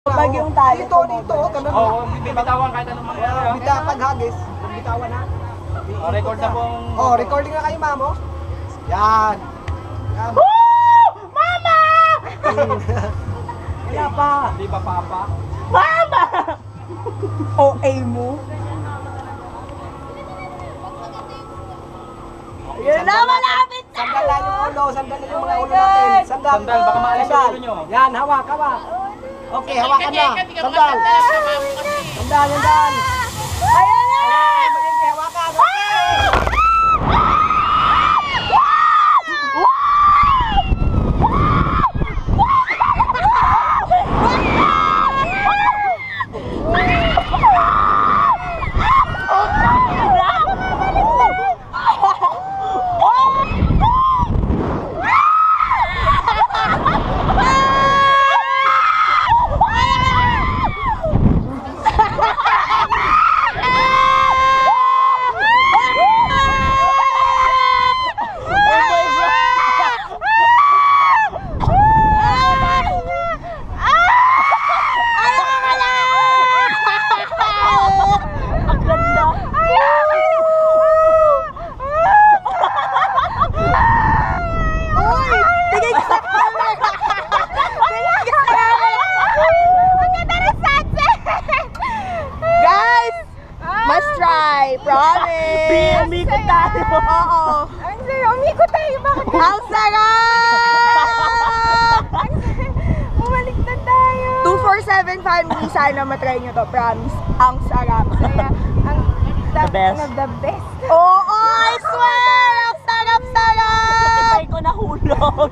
Pag yung tali. Dito, ganun. Oo, bibitawan kahit anong mangyari. Paghagis, bitawan na. Record na pong... Oh, recording na kayo, mamo. Yan. Yan. Mama! Wala pa. Di ba, Papa? Mama! OA mo? Yun na, malapit na! Sandal lang yung ulo, sandal lang yung mga ulo natin. Sandal. Sandal, baka maalis yung ulo nyo. Yan, hawak. Okay, hawakan na. Sandal. Sandal, sandal. Ayan na! Malinti, hawakan. Okay. Promise! Umikot tayo! Oo! Umikot tayo! Bakit? Ang sarap! Bumalik na tayo! 247 family, sana matry nyo to, promise. Ang sarap. Ang The best. The best. Oo, I swear! Ang sarap-sarap! Tipay ko nahulog.